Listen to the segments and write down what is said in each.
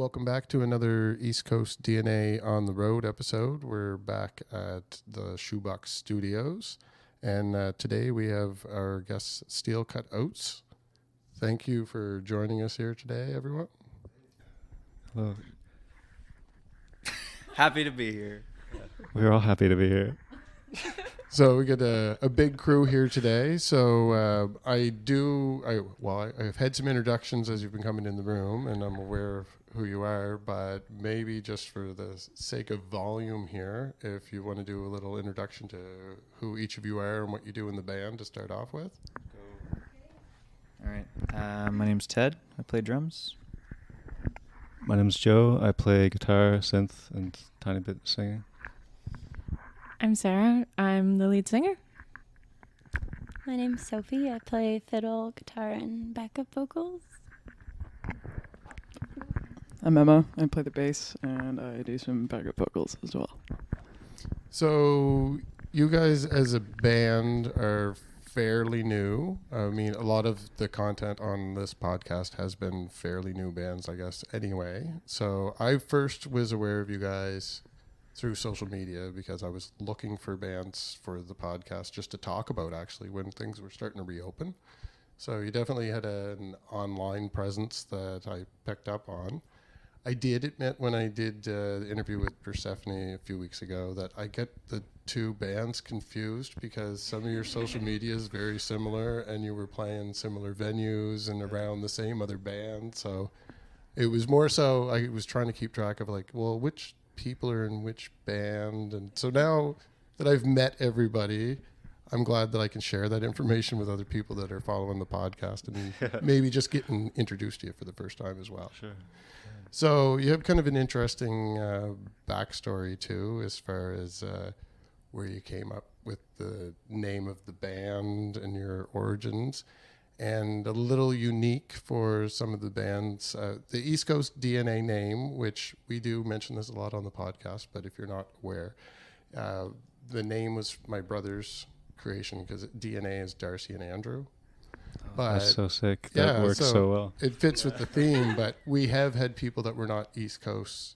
welcome back to another East Coast DNA on the Road episode. We're back at the Shoebox Studios, and today we have our guests, Steel Cut Oats. Thank you for joining us here today, everyone. Hello. Happy to be here. We're all happy to be here. So we got a big crew here today. So I've had some introductions as you've been coming in the room, and I'm aware of who you are, but maybe just for the sake of volume here, if you want to do a little introduction to who each of you are and what you do in the band to start off with. All right. My name's Ted. I play drums. My name's Joe. I play guitar, synth, and tiny bit singing. I'm Sarah. I'm the lead singer. My name's Sophie. I play fiddle, guitar, and backup vocals. I'm Emma. I play the bass, and I do some backup vocals as well. So you guys as a band are fairly new. I mean, a lot of the content on this podcast has been fairly new bands, I guess, anyway. So I first was aware of you guys through social media because I was looking for bands for the podcast just to talk about actually when things were starting to reopen. So you definitely had an online presence that I picked up on. I did admit when I did the interview with Persephone a few weeks ago that I get the two bands confused because some of your social media is very similar and you were playing similar venues and around the same other band. So it was more so I was trying to keep track of like, well, which people are in which band. And so now that I've met everybody, I'm glad that I can share that information with other people that are following the podcast and maybe just getting introduced to you for the first time as well. Sure. So you have kind of an interesting backstory too, as far as where you came up with the name of the band and your origins, and a little unique for some of the bands. The East Coast DNA name, which we do mention this a lot on the podcast, but if you're not aware, the name was my brother's creation because DNA is Darcy and Andrew. But that's so sick. That works so well. It fits with the theme, but we have had people that were not East Coast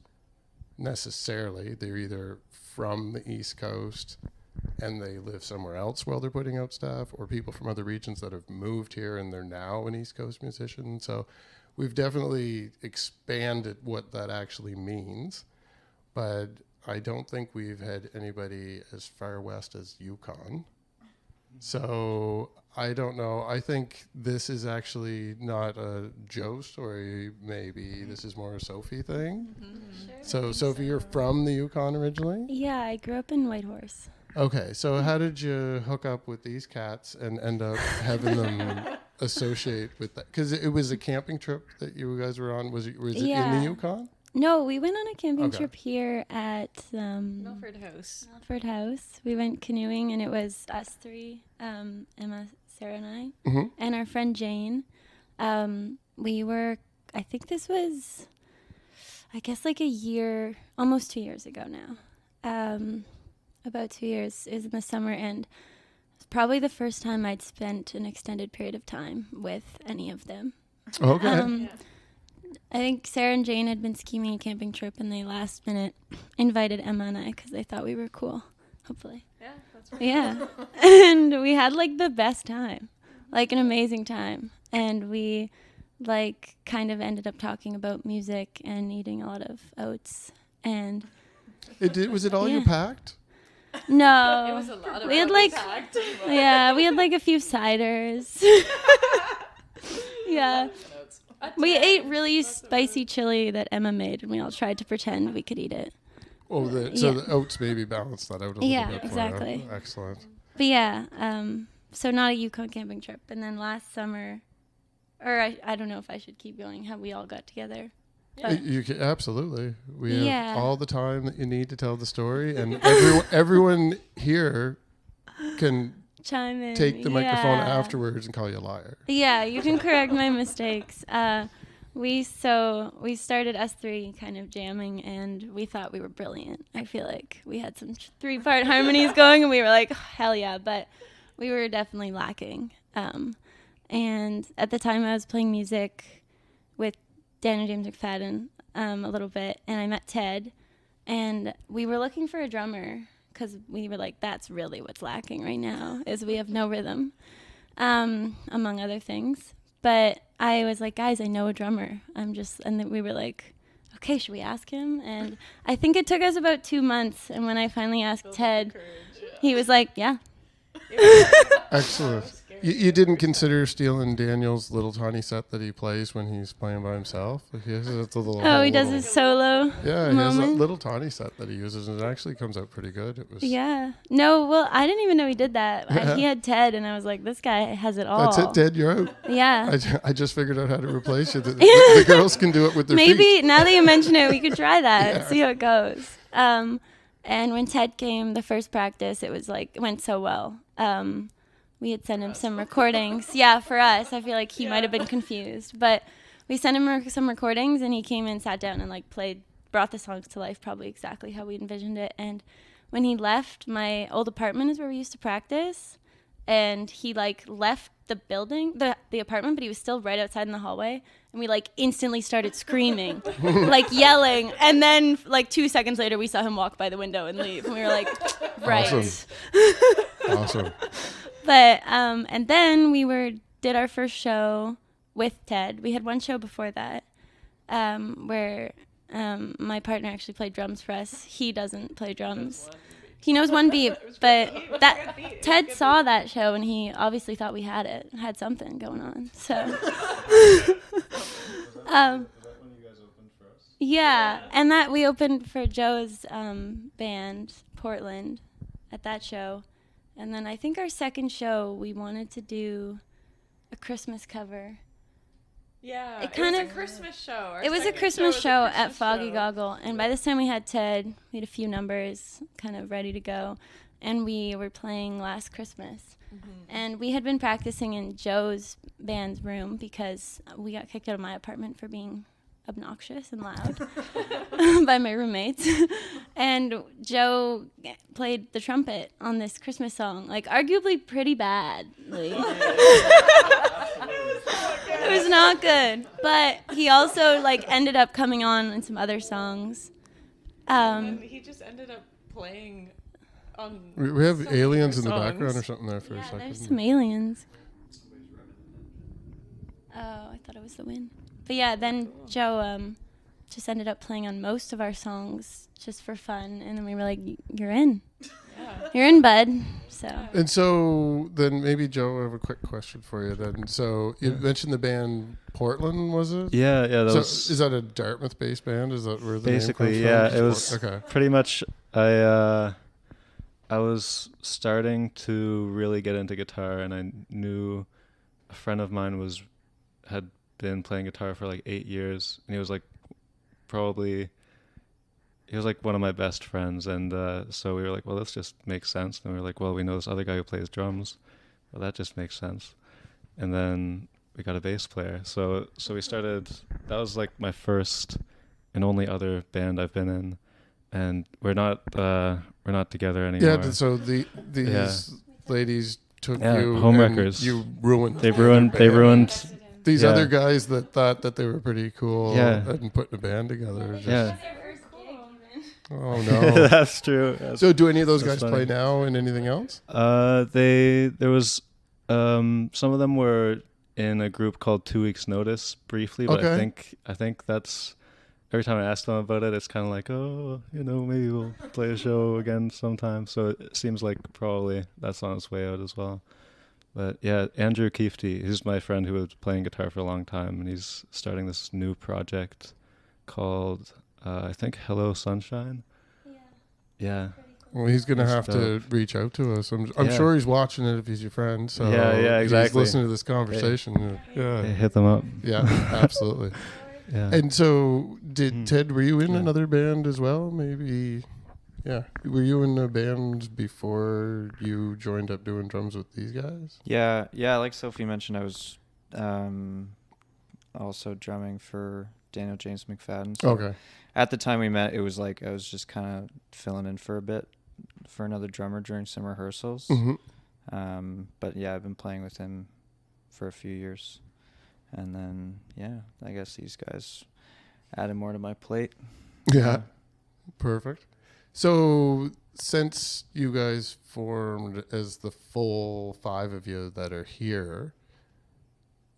necessarily. They're either from the East Coast and they live somewhere else while they're putting out stuff, or people from other regions that have moved here and they're now an East Coast musician. So we've definitely expanded what that actually means, but I don't think we've had anybody as far west as Yukon. So I don't know. I think this is actually not a Joe story, maybe. This is more a Sophie thing. Mm-hmm. Sure. So, Sophie, you're from the Yukon originally? Yeah, I grew up in Whitehorse. Okay, so how did you hook up with these cats and end up having them associate with that? Because it was a camping trip that you guys were on. Was it in the Yukon? No, we went on a camping Okay. trip here at Milford House. We went canoeing, and it was us three, Emma, Sarah, and I, Mm-hmm. and our friend Jane. We were, I think this was, I guess like almost 2 years ago now. About 2 years. It was in the summer, and it's probably the first time I'd spent an extended period of time with any of them. Okay. I think Sarah and Jane had been scheming a camping trip, and they last minute invited Emma and I because they thought we were cool, hopefully. Yeah, that's right. Yeah. And we had like the best time, like an amazing time. And we like kind of ended up talking about music and eating a lot of oats. And Was it all you Yeah. packed? no, It was a lot of we had oats like, packed. yeah, we had like a few ciders. Yeah. We ate really spicy chili that Emma made, and we all tried to pretend we could eat it. Oh, Yeah. the oats maybe balanced that out a little Yeah, bit. exactly. For you. Excellent. But yeah, so not a Yukon camping trip. And then last summer, or I don't know if I should keep going, how we all got together. But You can, absolutely. We Yeah. have all the time that you need to tell the story, and everyone here can chime in. take the microphone Yeah. afterwards and call you a liar. Yeah, you can correct my mistakes. We started us three kind of jamming, and we thought we were brilliant. I feel like we had some 3-part harmonies going, and we were like, hell yeah, but we were definitely lacking. And at the time I was playing music with Dan and James McFadden. a little bit, and I met Ted, and we were looking for a drummer because we were like, that's really what's lacking right now is we have no rhythm, among other things. But I was like, guys, I know a drummer. And then we were like, okay, should we ask him? And I think it took us about 2 months. And when I finally asked Ted, he was like, yeah. Excellent. You didn't consider stealing Daniel's little tiny set that he plays when he's playing by himself? Like he has a little, he does his solo Yeah, he has a moment. little tiny set that he uses, and it actually comes out pretty good. It was. Yeah. No, well, I didn't even know he did that. He had Ted, and I was like, this guy has it all. That's it, Ted. You're out. Yeah. I just figured out how to replace you. The girls can do it with their feet. Maybe now that you mention it, we could try that. See how it goes. And when Ted came, the first practice, it went so well. We had sent him some recordings. Yeah, for us, I feel like he might have been confused, but we sent him some recordings, and he came and sat down and brought the songs to life, probably exactly how we envisioned it. And when he left, my old apartment is where we used to practice, and he left the building, the apartment, but he was still right outside in the hallway, and we instantly started screaming, yelling, and then 2 seconds later we saw him walk by the window and leave, and we were like, right. Awesome. But and then we did our first show with Ted. We had one show before that, where my partner actually played drums for us. He doesn't play drums. He knows one beat, but Ted saw that show, and he obviously thought we had something going on. So yeah, and that we opened for Joe's band, Portland, at that show. And then I think our second show, we wanted to do a Christmas cover. Yeah, it was a Christmas show. It was a Christmas show at Foggy Goggle. And by this time we had Ted, we had a few numbers kind of ready to go. And we were playing Last Christmas. Mm-hmm. And we had been practicing in Joe's band's room because we got kicked out of my apartment for being obnoxious and loud by my roommates. And Joe played the trumpet on this Christmas song, arguably pretty badly. It was not good, but he also ended up coming on in some other songs. And he just ended up playing on. We have aliens in the background or something there for a second. There's some aliens. Oh, I thought it was the wind. But yeah, then Joe just ended up playing on most of our songs just for fun, and then we were like, "You're in, you're in, bud." So. And so then maybe Joe, I have a quick question for you. Then, so you mentioned the band Portland, was it? Yeah. Is that a Dartmouth-based band? Is that where the basically? name comes from? It was pretty much. I was starting to really get into guitar, and I knew a friend of mine had been playing guitar for 8 years, and he was one of my best friends, and so we were like, well, this just makes sense. And we were like, well, we know this other guy who plays drums, well, that just makes sense. And then we got a bass player, so we started. That was my first and only other band I've been in, and we're not together anymore. Yeah, so these ladies took you home wreckers. You ruined. They ruined. These other guys that thought that they were pretty cool and putting a band together. Oh no, that's true. So do any of those guys play now in anything else? There was some of them were in a group called 2 Weeks Notice briefly, but I think that's every time I ask them about it, it's kind of maybe we'll play a show again sometime. So it seems like probably that's on its way out as well. But yeah, Andrew Keefty, he's my friend who was playing guitar for a long time, and he's starting this new project called, I think, Hello Sunshine. Yeah. Well, he's going to have to reach out to us. I'm sure he's watching it if he's your friend. So yeah, exactly. He's listening to this conversation. Hit them up. Yeah, absolutely. Yeah. And so Ted, were you in another band as well? Maybe... Yeah. Were you in a band before you joined up doing drums with these guys? Yeah. Like Sophie mentioned, I was also drumming for Daniel James McFadden. So okay. At the time we met, it was I was just kind of filling in for a bit for another drummer during some rehearsals. Mm-hmm. But yeah, I've been playing with him for a few years. And then, I guess these guys added more to my plate. Yeah. Perfect. So since you guys formed as the full 5 of you that are here,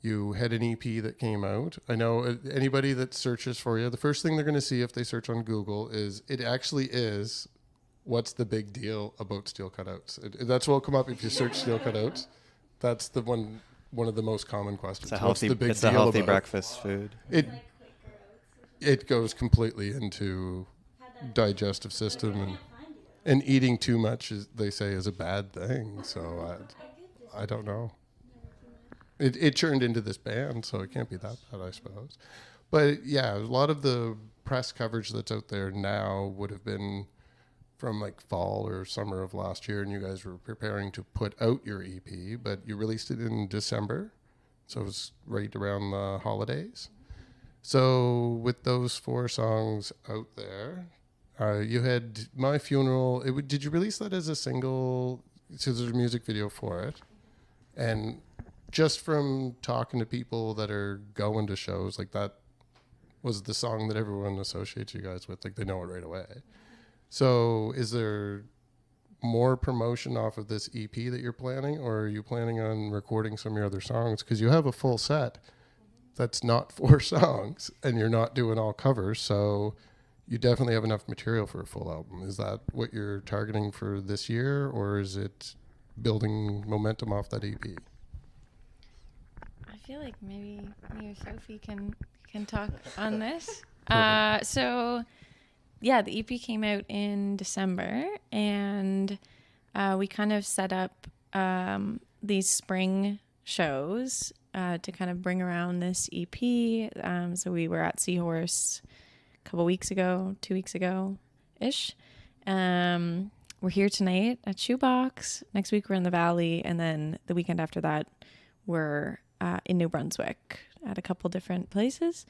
you had an EP that came out. I know anybody that searches for you, the first thing they're going to see if they search on Google is it actually is what's the big deal about Steel Cut Oats. That's what will come up if you search Steel Cut Oats. That's the one of the most common questions. It's a healthy breakfast food. It goes completely into digestive system, and eating too much, they say, is a bad thing. So I don't know. It turned into this band, so it can't be that bad, I suppose. But yeah, a lot of the press coverage that's out there now would have been from like fall or summer of last year, and you guys were preparing to put out your EP, but you released it in December, so it was right around the holidays. So with those 4 songs out there, you had My Funeral. Did you release that as a single? So there's a music video for it. And just from talking to people that are going to shows, like that was the song that everyone associates you guys with. Like they know it right away. So is there more promotion off of this EP that you're planning, or are you planning on recording some of your other songs? Because you have a full set that's not 4 songs, and you're not doing all covers, so you definitely have enough material for a full album. Is that what you're targeting for this year, or is it building momentum off that EP? I feel like maybe me or Sophie can talk on this. So yeah, the EP came out in December, and we kind of set up these spring shows to kind of bring around this EP. So we were at Seahorse a couple weeks ago, 2 weeks ago-ish. We're here tonight at Shoebox. Next week we're in the Valley, and then the weekend after that we're in New Brunswick at a couple different places.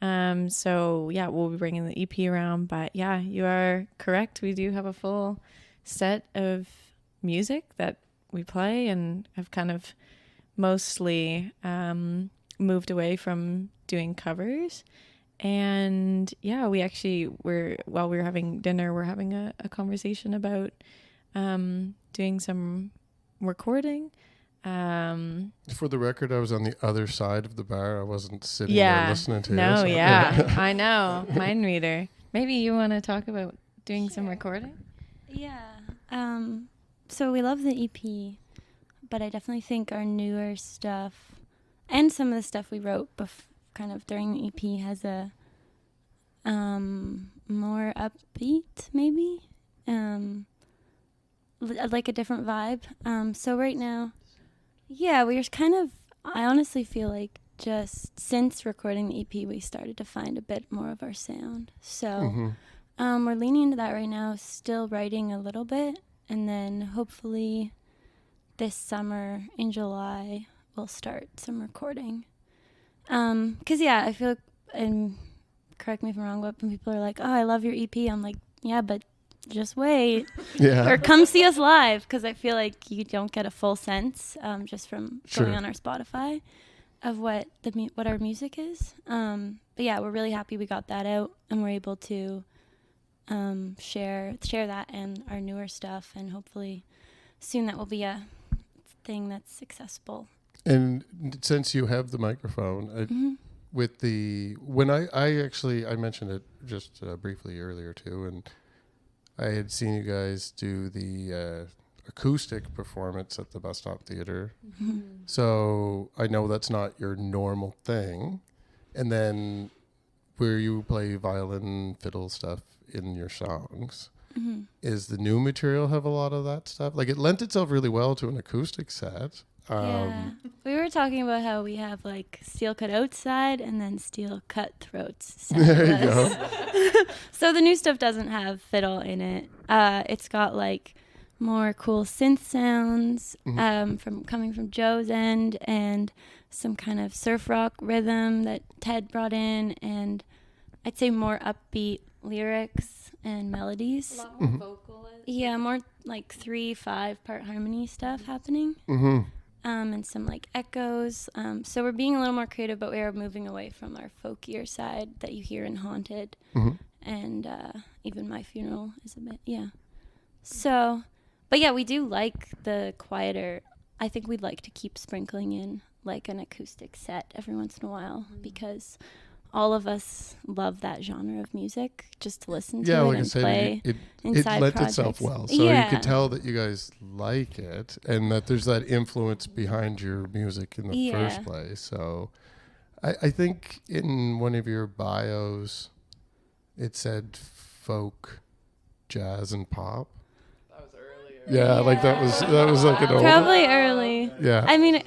So yeah, we'll be bringing the EP around, but yeah, you are correct. We do have a full set of music that we play, and have kind of mostly moved away from doing covers. And yeah, while we were having dinner, we're having a conversation about doing some recording. For the record, I was on the other side of the bar. I wasn't sitting there listening to you. No, So. yeah, I know. Mind reader. Maybe you want to talk about doing some recording? Yeah. So we love the EP, but I definitely think our newer stuff and some of the stuff we wrote kind of during the EP has a more upbeat, maybe, like a different vibe. So right now, yeah, we're kind of, I honestly feel like just since recording the EP, we started to find a bit more of our sound. So we're leaning into that right now, still writing a little bit, and then hopefully this summer in July, we'll start some recording. 'Cause yeah, I feel like, and correct me if I'm wrong, but when people are like, oh, I love your EP, I'm like, yeah, but just wait. Yeah. Or come see us live, because I feel like you don't get a full sense just from Sure. going on our Spotify of what our music is. But yeah, we're really happy we got that out, and we're able to share that and our newer stuff, and hopefully soon that will be a thing that's accessible. And since you have the microphone, with when I mentioned it just briefly earlier too, and I had seen you guys do the acoustic performance at the Bus Stop Theatre. So I know that's not your normal thing. And then where you play violin, fiddle stuff in your songs, is the new material have a lot of that stuff? Like it lent itself really well to an acoustic set. Yeah. We were talking about how we have like Steel Cut Oats side and then Steel Cut Throats side. There you go. So the new stuff doesn't have fiddle in it. It's got like more cool synth sounds coming from Joe's end, and some kind of surf rock rhythm that Ted brought in, and I'd say more upbeat lyrics and melodies. A lot more vocalist. Yeah, more like 3-5 part harmony stuff happening. and some like echoes. So we're being a little more creative, but we are moving away from our folkier side that you hear in Haunted, and even My Funeral is a bit, So, but yeah, we do like the quieter. I think we'd like to keep sprinkling in like an acoustic set every once in a while because all of us love that genre of music just to listen to it and play it lent projects. itself well. So you could tell that you guys like it and that there's that influence behind your music in the first place. So I think in one of your bios, it said folk, jazz, and pop. That was earlier. Yeah, like that was like an old. Probably early. Yeah. I mean,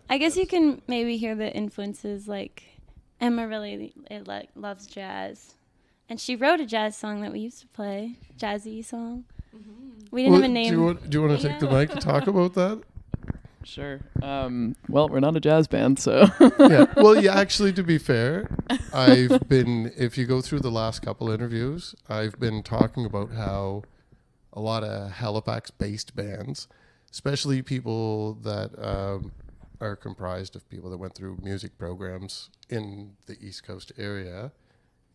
I guess you can maybe hear the influences. Like Emma really loves jazz, and she wrote a jazz song that we used to play, jazzy song. We didn't have a name. Do you want to take the mic and talk about that? Sure. Well, we're not a jazz band, so. Yeah. Well, yeah, actually, to be fair, if you go through the last couple interviews, I've been talking about how a lot of Halifax-based bands, especially people that are comprised of people that went through music programs in the East Coast area,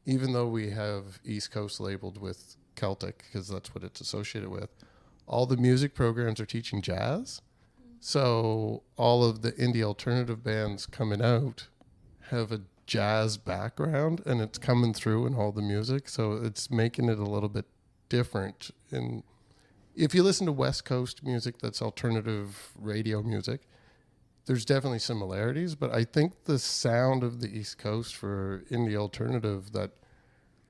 even though we have East Coast labeled with Celtic, because that's what it's associated with, all the music programs are teaching jazz. So all of the indie alternative bands coming out have a jazz background, and it's coming through in all the music. So it's making it a little bit different. And if you listen to West Coast music that's alternative radio music, there's definitely similarities. But I think the sound of the East Coast for indie alternative that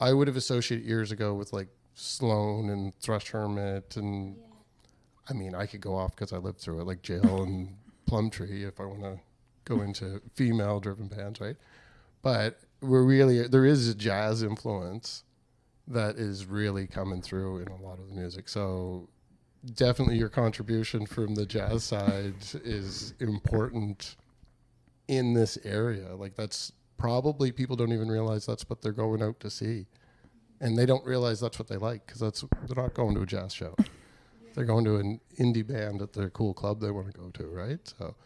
I would have associated years ago with like Sloan and Thrush Hermit and... I mean, I could go off because I lived through it, like Jail and Plumtree, if I want to go into female-driven bands, right? But there is a jazz influence that is really coming through in a lot of the music. So definitely your contribution from the jazz side is important in this area. Like that's probably people don't even realize that's what they're going out to see. And they don't realize that's what they like because they're not going to a jazz show. They're going to an indie band at their cool club they want to go to, right? So,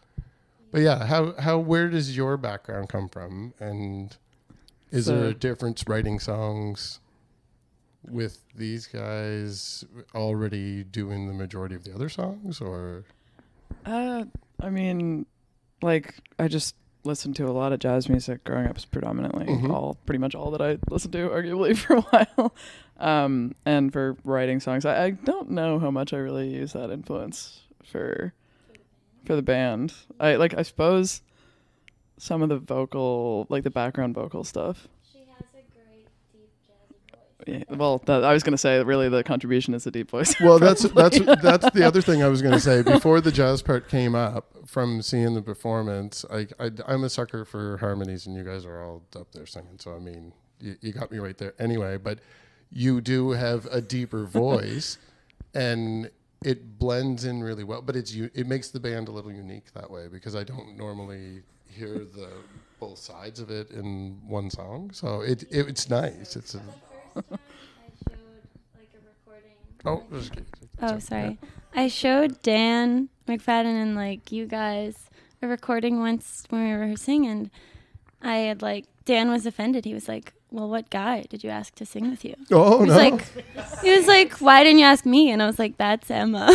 but yeah, where does your background come from? And is there a difference writing songs with these guys already doing the majority of the other songs, or? I mean, like I just listened to a lot of jazz music growing up, predominantly pretty much all that I listened to, arguably for a while. And for writing songs, I don't know how much I really use that influence for the band. I suppose some of the vocal, like the background vocal stuff. She has a great deep jazzy voice. Yeah, well, I was gonna say really the contribution is the deep voice. Well, that's the other thing I was gonna say before the jazz part came up. From seeing the performance, I'm a sucker for harmonies, and you guys are all up there singing. So I mean, you got me right there. Anyway, but you do have a deeper voice, and it blends in really well. But it makes the band a little unique that way because I don't normally hear both sides of it in one song. So it's nice. It's the first time I showed like a recording. Sorry. Yeah. I showed Dan McFadden and like you guys a recording once when we were rehearsing, and I had like Dan was offended. He was like, "Well, what guy did you ask to sing with you?" Oh no! He was like, "Why didn't you ask me?" And I was like, "That's Emma."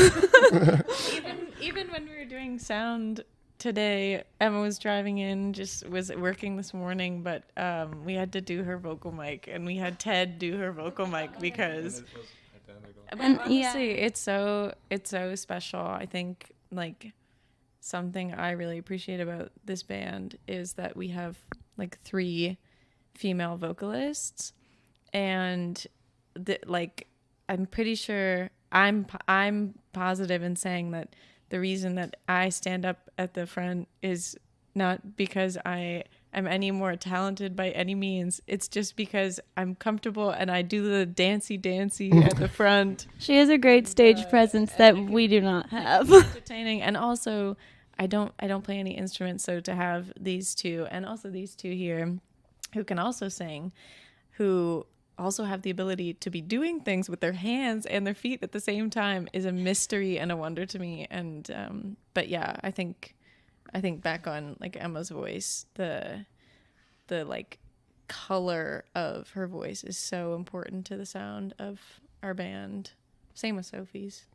even when we were doing sound today, Emma was driving in, was working this morning, but we had to do her vocal mic, and we had Ted do her vocal mic because. And honestly, it's so special. I think like something I really appreciate about this band is that we have like 3 female vocalists, and I'm pretty sure I'm positive in saying that the reason that I stand up at the front is not because I am any more talented by any means. It's just because I'm comfortable and I do the dancey at the front. She has a great stage presence that we do not have. Entertaining, and also I don't play any instruments, so to have these two and also these two here who can also sing, who also have the ability to be doing things with their hands and their feet at the same time is a mystery and a wonder to me. And but yeah, I think I think back on like Emma's voice, the like color of her voice is so important to the sound of our band. Same with Sophie's.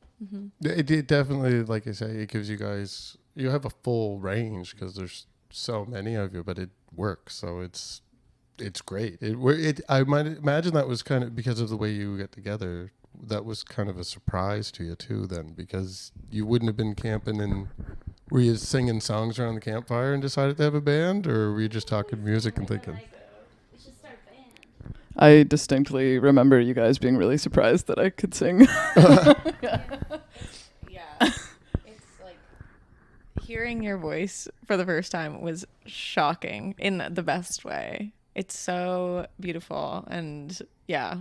It definitely, like I say, it gives you guys, you have a full range because there's so many of you, but it works. So it's great. I might imagine that was kind of because of the way you get together. That was kind of a surprise to you too, then, because you wouldn't have been camping and were you singing songs around the campfire and decided to have a band, or were you just talking music and thinking? We should start a band. I distinctly remember you guys being really surprised that I could sing. Yeah. It's like hearing your voice for the first time was shocking in the best way. It's so beautiful, and yeah,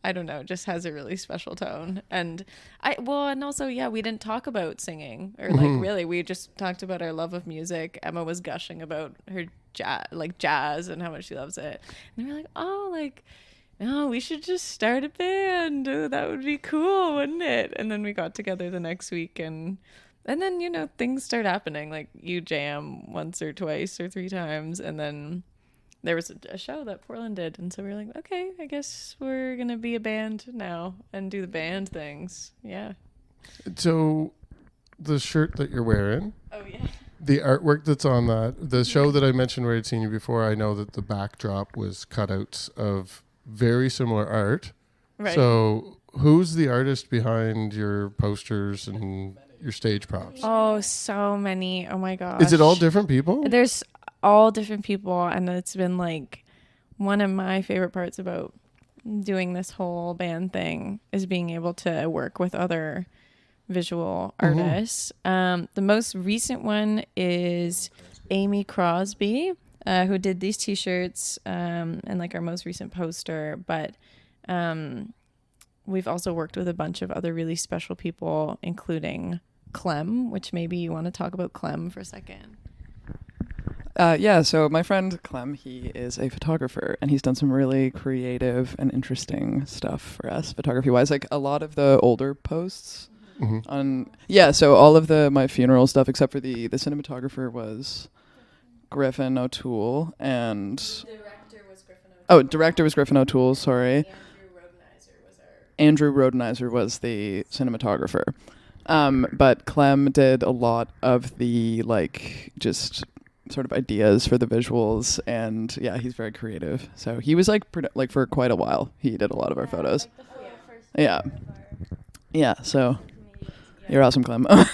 I don't know, it just has a really special tone. And also, yeah, we didn't talk about singing or like really, we just talked about our love of music. Emma was gushing about her jazz and how much she loves it. And we were like, oh, we should just start a band. Oh, that would be cool, wouldn't it? And then we got together the next week and then, you know, things start happening. Like you jam once or twice or 3 times, and then there was a show that Portland did, and so we were like, okay, I guess we're gonna be a band now and do the band things. Yeah. So the shirt that you're wearing, Oh yeah. the artwork that's on that, the show that I mentioned where I'd seen you before, I know that the backdrop was cutouts of very similar art. Right. So who's the artist behind your posters and your stage props? Oh, so many. Oh my gosh. Is it all different people? There's all different people, and it's been like one of my favorite parts about doing this whole band thing is being able to work with other visual artists. The most recent one is Amy Crosby, who did these t-shirts and like our most recent poster, but we've also worked with a bunch of other really special people, including Clem, which maybe you want to talk about Clem for a second. Yeah, so my friend Clem, he is a photographer, and he's done some really creative and interesting stuff for us, photography-wise. Like a lot of the older posts on, so all of my funeral stuff, except for the cinematographer was Griffin O'Toole, and director was Griffin O'Toole. Sorry, Andrew Rodenizer was the cinematographer. But Clem did a lot of the like just sort of ideas for the visuals, and yeah, he's very creative. So he was like for quite a while he did a lot of our photos. So you're awesome, Clem. He was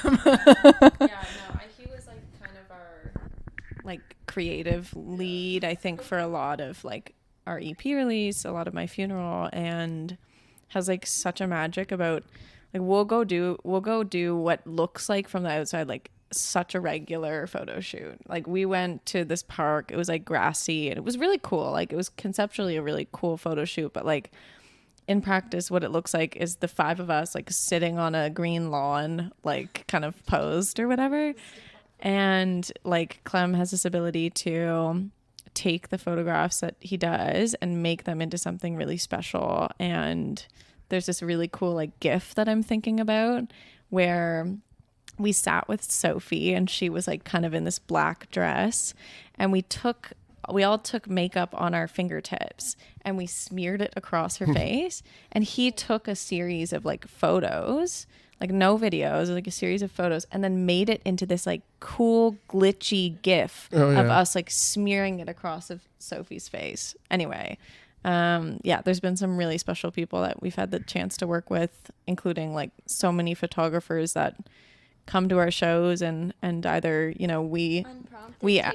like kind of our like creative lead, I think, for a lot of like our EP release, a lot of my funeral, and has like such a magic about like we'll go do what looks like from the outside like such a regular photo shoot. Like we went to this park, it was like grassy and it was really cool. Like it was conceptually a really cool photo shoot, but like in practice what it looks like is the 5 of us like sitting on a green lawn, like kind of posed or whatever. And like Clem has this ability to take the photographs that he does and make them into something really special. And there's this really cool like GIF that I'm thinking about where we sat with Sophie and she was like kind of in this black dress, and we all took makeup on our fingertips and we smeared it across her face, and he took a series of like photos, like no videos, like a series of photos, and then made it into this like cool glitchy GIF of us like smearing it across of Sophie's face. Anyway, there's been some really special people that we've had the chance to work with, including like so many photographers that come to our shows and either, you know, we take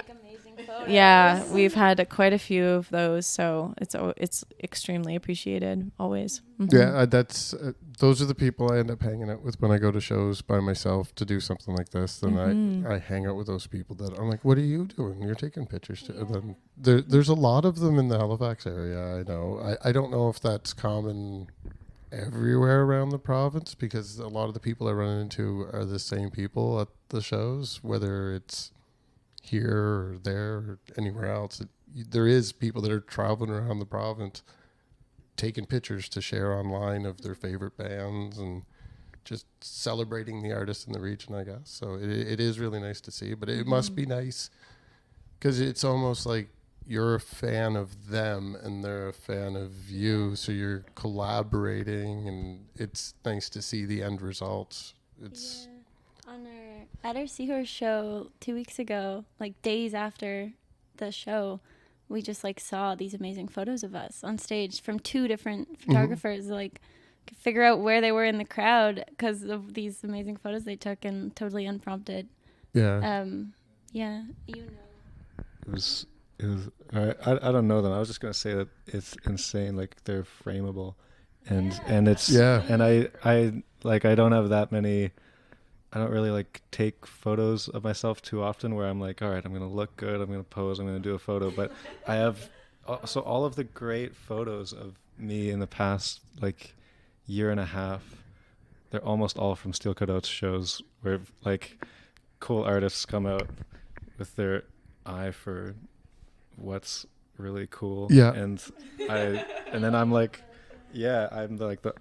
amazing photos. Yeah, we've had quite a few of those, so it's extremely appreciated always. Yeah, that's those are the people I end up hanging out with when I go to shows by myself to do something like this. Then I hang out with those people that I'm like, what are you doing? You're taking pictures too. And then there's a lot of them in the Halifax area. I know. I don't know if that's common everywhere around the province, because a lot of the people I run into are the same people at the shows, whether it's here or there or anywhere else. There is people that are traveling around the province taking pictures to share online of their favorite bands, and just celebrating the artists in the region, I guess. So it is really nice to see, but it must be nice because it's almost like you're a fan of them and they're a fan of you. So you're collaborating and it's nice to see the end results. It's at our Seahorse show 2 weeks ago, like days after the show, we just like saw these amazing photos of us on stage from 2 different photographers. Like could figure out where they were in the crowd because of these amazing photos they took and totally unprompted. Yeah. Yeah, It was. I don't know them. I was just gonna say that it's insane. Like they're frameable, and it's and I don't have that many. I don't really like take photos of myself too often where I'm like, all right, I'm gonna look good, I'm gonna pose, I'm gonna do a photo. But I have so all of the great photos of me in the past like year and a half, they're almost all from Steel Cut Oats shows where like cool artists come out with their eye for what's really cool. Yeah. And then I'm like, yeah, I'm like the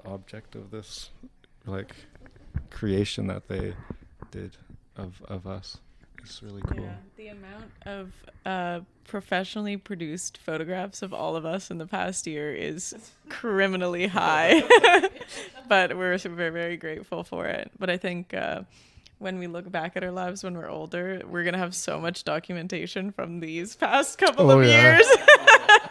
object of this like creation that they did of us. It's really cool. Yeah, the amount of professionally produced photographs of all of us in the past year is criminally high. But we're very, very grateful for it. But I think when we look back at our lives when we're older, we're going to have so much documentation from these past couple of years.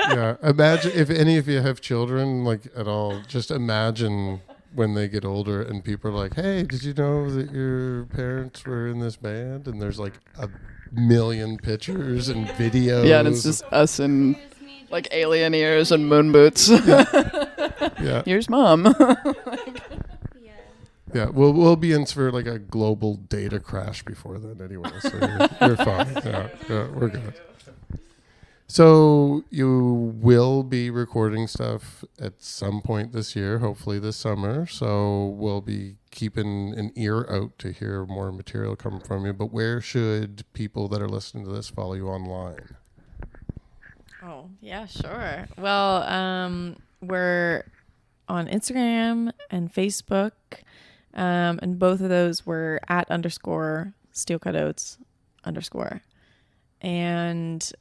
Yeah. Imagine if any of you have children, like at all, just imagine when they get older and people are like, hey, did you know that your parents were in this band? And there's like a million pictures and videos. Yeah, and it's just us in like alien ears and moon boots. Yeah. Here's mom. Yeah, we'll be in for like a global data crash before then anyway, so you're fine. Yeah, we're good. So you will be recording stuff at some point this year, hopefully this summer. So we'll be keeping an ear out to hear more material come from you. But where should people that are listening to this follow you online? Oh, yeah, sure. Well, we're on Instagram and Facebook. And both of those were @_Steel Cut Oats _ and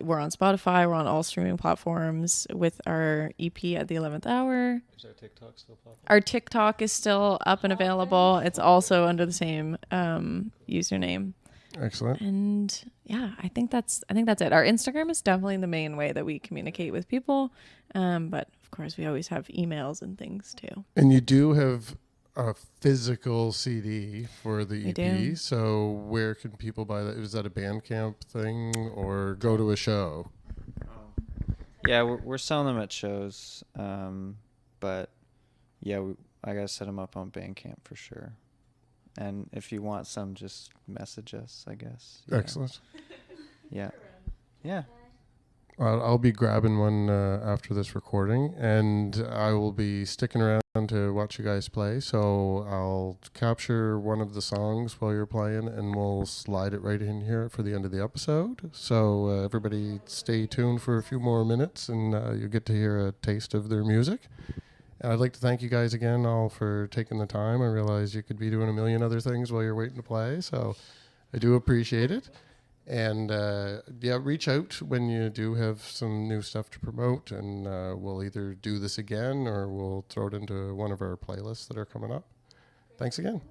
we're on Spotify. We're on all streaming platforms with our EP at the 11th Hour. Is our TikTok still popular? Our TikTok is still up and available. It's also under the same username. Excellent. And yeah, I think that's it. Our Instagram is definitely the main way that we communicate with people. But of course, we always have emails and things too. And you do have a physical CD for the EP. do. So where can people buy that? Is that a Bandcamp thing or go to a show? Yeah, we're selling them at shows, but yeah, I gotta set them up on Bandcamp for sure. And if you want some, just message us, I guess. Yeah. Excellent. Yeah. Yeah. I'll be grabbing one after this recording, and I will be sticking around to watch you guys play. So I'll capture one of the songs while you're playing, and we'll slide it right in here for the end of the episode. So everybody stay tuned for a few more minutes, and you'll get to hear a taste of their music. And I'd like to thank you guys again all for taking the time. I realize you could be doing a million other things while you're waiting to play, so I do appreciate it. And reach out when you do have some new stuff to promote, and we'll either do this again or we'll throw it into one of our playlists that are coming up. Thanks again.